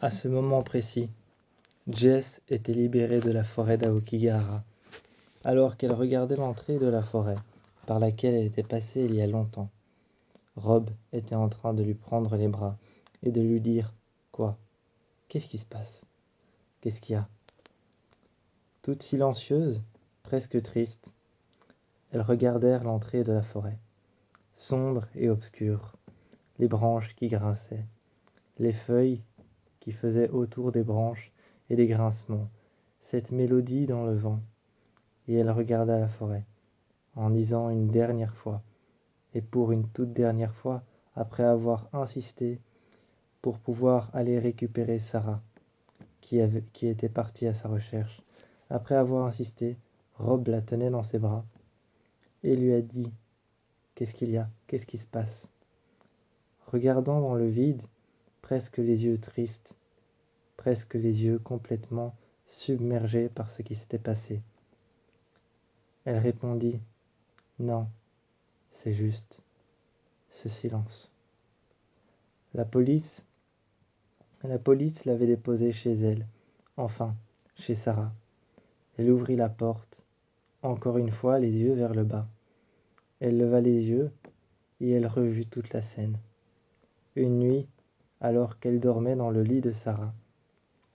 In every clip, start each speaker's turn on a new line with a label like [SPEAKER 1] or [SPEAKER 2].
[SPEAKER 1] À ce moment précis, Jess était libérée de la forêt d'Aokigahara, alors qu'elle regardait l'entrée de la forêt, par laquelle elle était passée il y a longtemps. Rob était en train de lui prendre les bras et de lui dire « Quoi? Qu'est-ce qui se passe? Qu'est-ce qu'il y a ?» Toute silencieuse, presque triste, elles regardèrent l'entrée de la forêt, sombre et obscure, les branches qui grinçaient, les feuilles qui faisaient autour des branches et des grincements, cette mélodie dans le vent. Et elle regarda la forêt, en disant une dernière fois, et pour une toute dernière fois, après avoir insisté pour pouvoir aller récupérer Sarah, qui était partie à sa recherche. Après avoir insisté, Rob la tenait dans ses bras et lui a dit « Qu'est-ce qu'il y a? Qu'est-ce qui se passe ?» Regardant dans le vide, presque les yeux tristes, presque les yeux complètement submergés par ce qui s'était passé. Elle répondit « Non, c'est juste ce silence. » La police l'avait déposée chez elle, enfin, chez Sarah. Elle ouvrit la porte, encore une fois les yeux vers le bas. Elle leva les yeux et elle revut toute la scène. Une nuit, alors qu'elle dormait dans le lit de Sarah,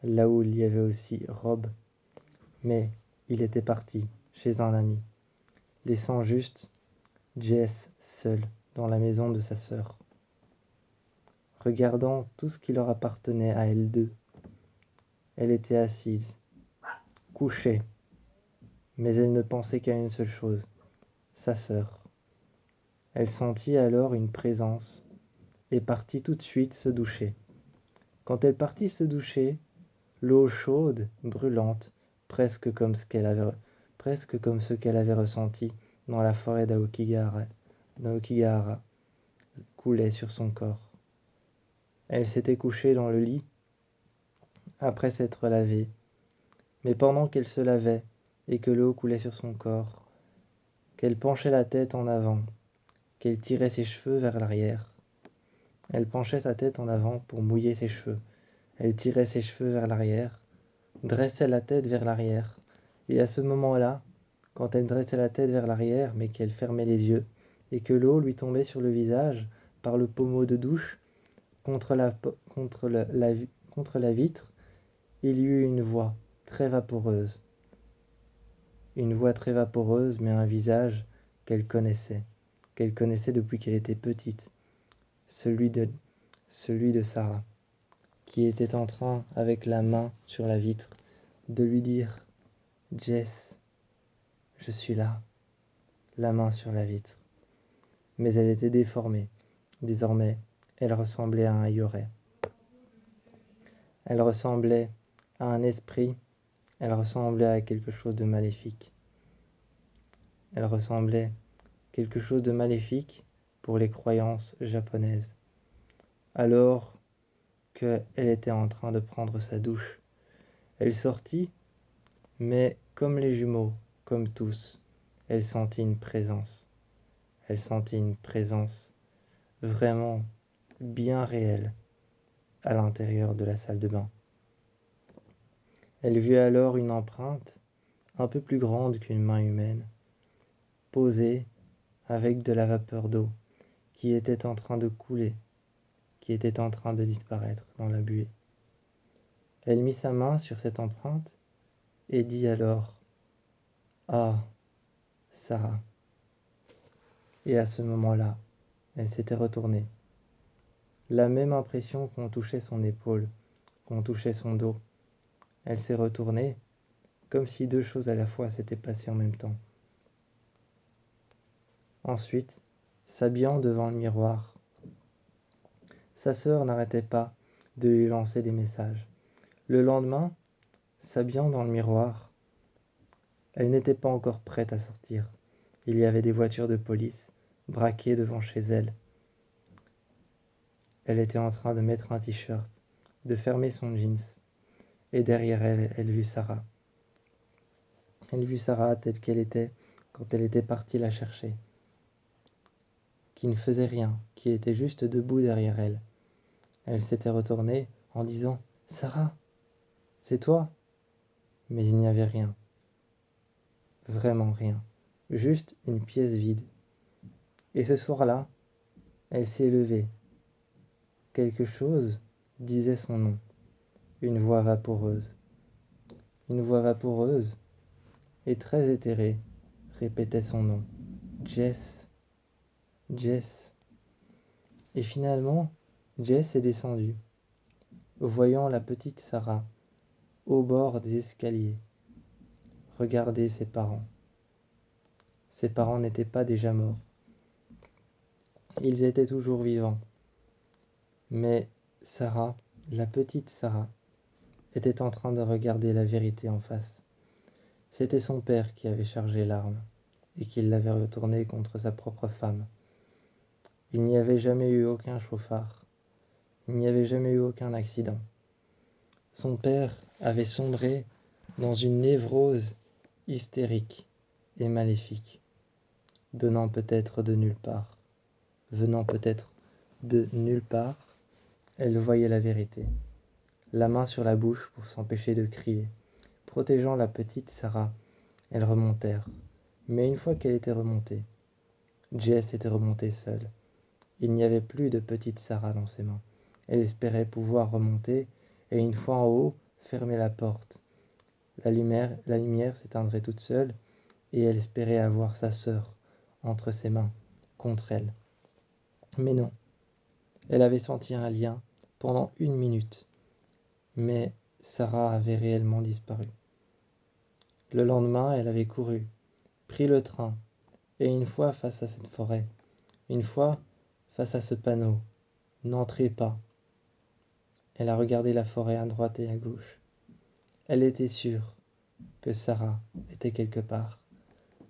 [SPEAKER 1] là où il y avait aussi Rob, mais il était parti chez un ami, laissant juste Jess seule dans la maison de sa sœur. Regardant tout ce qui leur appartenait à elles deux, elle était assise, couchée, mais elle ne pensait qu'à une seule chose, sa sœur. Elle sentit alors une présence et partit tout de suite se doucher. Quand elle partit se doucher, l'eau chaude, brûlante, presque comme ce qu'elle avait ressenti dans la forêt d'Aokigahara, coulait sur son corps. Elle s'était couchée dans le lit après s'être lavée, mais pendant qu'elle se lavait et que l'eau coulait sur son corps, qu'elle penchait la tête en avant, qu'elle tirait ses cheveux vers l'arrière. Elle penchait sa tête en avant pour mouiller ses cheveux. Elle tirait ses cheveux vers l'arrière, dressait la tête vers l'arrière, et à ce moment-là, quand elle dressait la tête vers l'arrière, mais qu'elle fermait les yeux, et que l'eau lui tombait sur le visage par le pommeau de douche, contre la vitre, il y eut une voix très vaporeuse. Une voix très vaporeuse, mais un visage qu'elle connaissait depuis qu'elle était petite, celui de Sarah, qui était en train, avec la main sur la vitre, de lui dire « Jess, je suis là », la main sur la vitre. Mais elle était déformée. Désormais, elle ressemblait à un Yorai. Elle ressemblait à un esprit, elle ressemblait à quelque chose de maléfique. Elle ressemblait à quelque chose de maléfique pour les croyances japonaises. Alors qu'elle était en train de prendre sa douche, elle sortit, mais comme les jumeaux, comme tous, elle sentit une présence. Elle sentit une présence vraiment bien réelle à l'intérieur de la salle de bain. Elle vit alors une empreinte un peu plus grande qu'une main humaine, posée avec de la vapeur d'eau qui était en train de couler, qui était en train de disparaître dans la buée. Elle mit sa main sur cette empreinte et dit alors « Ah, Sarah !» Et à ce moment-là, elle s'était retournée. La même impression qu'on touchait son épaule, qu'on touchait son dos. Elle s'est retournée, comme si deux choses à la fois s'étaient passées en même temps. Ensuite, s'habillant devant le miroir, sa sœur n'arrêtait pas de lui lancer des messages. Le lendemain, s'habillant dans le miroir, elle n'était pas encore prête à sortir. Il y avait des voitures de police braquées devant chez elle. Elle était en train de mettre un t-shirt, de fermer son jeans, et derrière elle, elle vit Sarah. Elle vit Sarah telle qu'elle était quand elle était partie la chercher, qui ne faisait rien, qui était juste debout derrière elle. Elle s'était retournée en disant « Sarah, c'est toi? Mais il n'y avait rien, vraiment rien, juste une pièce vide. Et ce soir-là, elle s'est levée. Quelque chose disait son nom, une voix vaporeuse. Une voix vaporeuse et très éthérée répétait son nom. Jess, Jess. Et finalement, Jess est descendue, voyant la petite Sarah au bord des escaliers, regarder ses parents. Ses parents n'étaient pas déjà morts. Ils étaient toujours vivants. Mais Sarah, la petite Sarah, était en train de regarder la vérité en face. C'était son père qui avait chargé l'arme et qui l'avait retournée contre sa propre femme. Il n'y avait jamais eu aucun chauffard. Il n'y avait jamais eu aucun accident. Son père avait sombré dans une névrose hystérique et maléfique, donnant peut-être de nulle part, venant peut-être de nulle part. Elle voyait la vérité, la main sur la bouche pour s'empêcher de crier. Protégeant la petite Sarah, elles remontèrent. Mais une fois qu'elle était remontée, Jess était remontée seule. Il n'y avait plus de petite Sarah dans ses mains. Elle espérait pouvoir remonter et une fois en haut, fermer la porte. La lumière s'éteindrait toute seule et elle espérait avoir sa sœur entre ses mains, contre elle. Mais non, elle avait senti un lien pendant 1 minute, mais Sarah avait réellement disparu. Le lendemain, elle avait couru, pris le train, et une fois face à cette forêt, une fois face à ce panneau, n'entrez pas. Elle a regardé la forêt à droite et à gauche. Elle était sûre que Sarah était quelque part.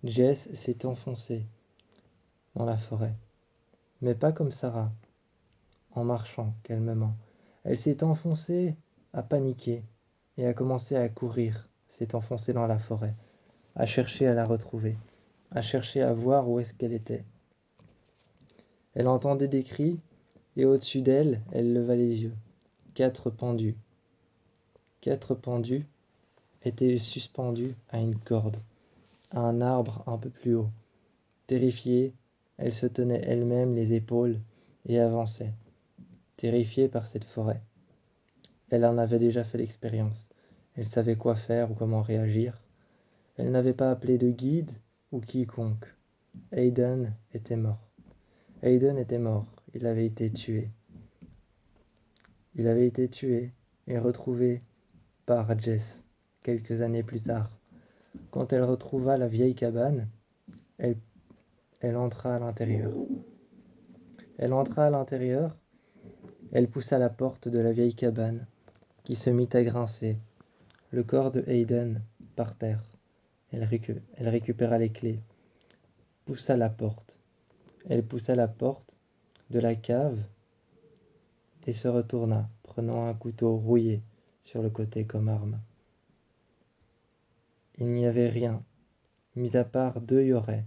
[SPEAKER 1] Jess s'est enfoncée dans la forêt, mais pas comme Sarah, en marchant calmement. Elle s'est enfoncée à paniquer et a commencé à courir, s'est enfoncée dans la forêt, à chercher à la retrouver, à chercher à voir où est-ce qu'elle était. Elle entendait des cris et au-dessus d'elle, elle leva les yeux. 4 pendus. 4 pendus étaient suspendus à une corde, à un arbre un peu plus haut. Terrifiée, elle se tenait elle-même les épaules et avançait, terrifiée par cette forêt. Elle en avait déjà fait l'expérience. Elle savait quoi faire ou comment réagir. Elle n'avait pas appelé de guide ou quiconque. Hayden était mort. Hayden était mort. Il avait été tué. Il avait été tué et retrouvé par Jess quelques années plus tard. Quand elle retrouva la vieille cabane, elle, elle entra à l'intérieur. Elle entra à l'intérieur, elle poussa la porte de la vieille cabane, qui se mit à grincer. Le corps de Hayden par terre. Elle récupéra les clés, poussa la porte. Elle poussa la porte de la cave et se retourna, prenant un couteau rouillé sur le côté comme arme. Il n'y avait rien, mis à part deux Yorets.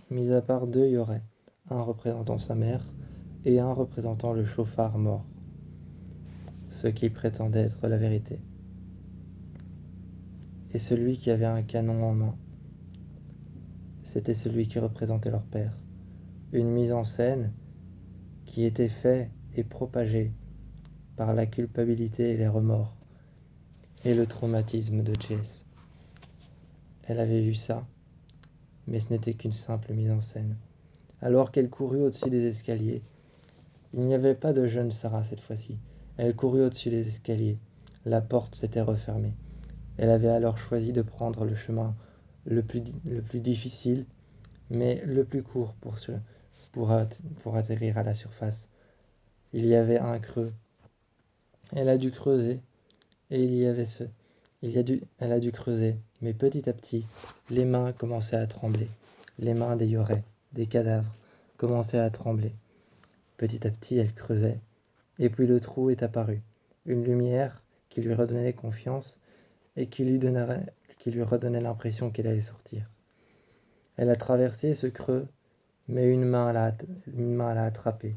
[SPEAKER 1] Mis à part deux Yorets, un représentant sa mère et un représentant le chauffard mort, ce qui prétendait être la vérité. Et celui qui avait un canon en main, c'était celui qui représentait leur père. Une mise en scène qui était faite et propagée par la culpabilité et les remords et le traumatisme de Jess. Elle avait vu ça, mais ce n'était qu'une simple mise en scène. Alors qu'elle courut au-dessus des escaliers, il n'y avait pas de jeune Sarah cette fois-ci. Elle courut au-dessus des escaliers. La porte s'était refermée. Elle avait alors choisi de prendre le chemin le plus difficile, mais le plus court pour atterrir à la surface. Il y avait un creux. Elle a dû creuser, et elle a dû creuser, mais petit à petit, les mains commençaient à trembler. Les mains des Yorets, des cadavres, commençaient à trembler. Petit à petit, elle creusait, et puis le trou est apparu. Une lumière qui lui redonnait confiance et qui lui redonnait l'impression qu'elle allait sortir. Elle a traversé ce creux, mais une main l'a attrapée.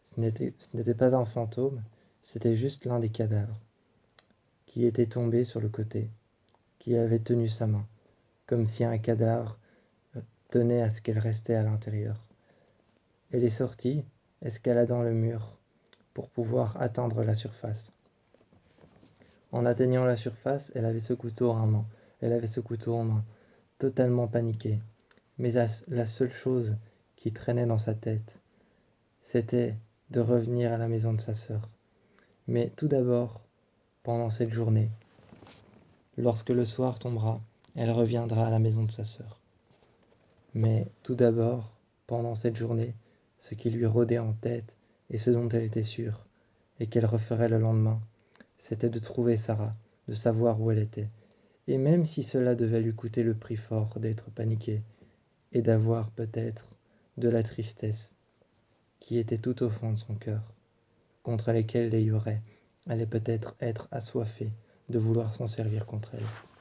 [SPEAKER 1] Ce n'était pas un fantôme, C'était juste l'un des cadavres, qui était tombé sur le côté, qui avait tenu sa main, comme si un cadavre tenait à ce qu'elle restait à l'intérieur. Elle est sortie, escaladant le mur, pour pouvoir atteindre la surface. En atteignant la surface, elle avait ce couteau en main. Elle avait ce couteau en main, totalement paniquée. Mais la seule chose qui traînait dans sa tête, c'était de revenir à la maison de sa sœur. Mais tout d'abord, pendant cette journée, lorsque le soir tombera, elle reviendra à la maison de sa sœur. Mais tout d'abord, pendant cette journée, ce qui lui rôdait en tête et ce dont elle était sûre, et qu'elle referait le lendemain, c'était de trouver Sarah, de savoir où elle était. Et même si cela devait lui coûter le prix fort d'être paniquée et d'avoir peut-être de la tristesse qui était tout au fond de son cœur, contre lesquels les y aurait, allait peut-être être assoiffée de vouloir s'en servir contre elle.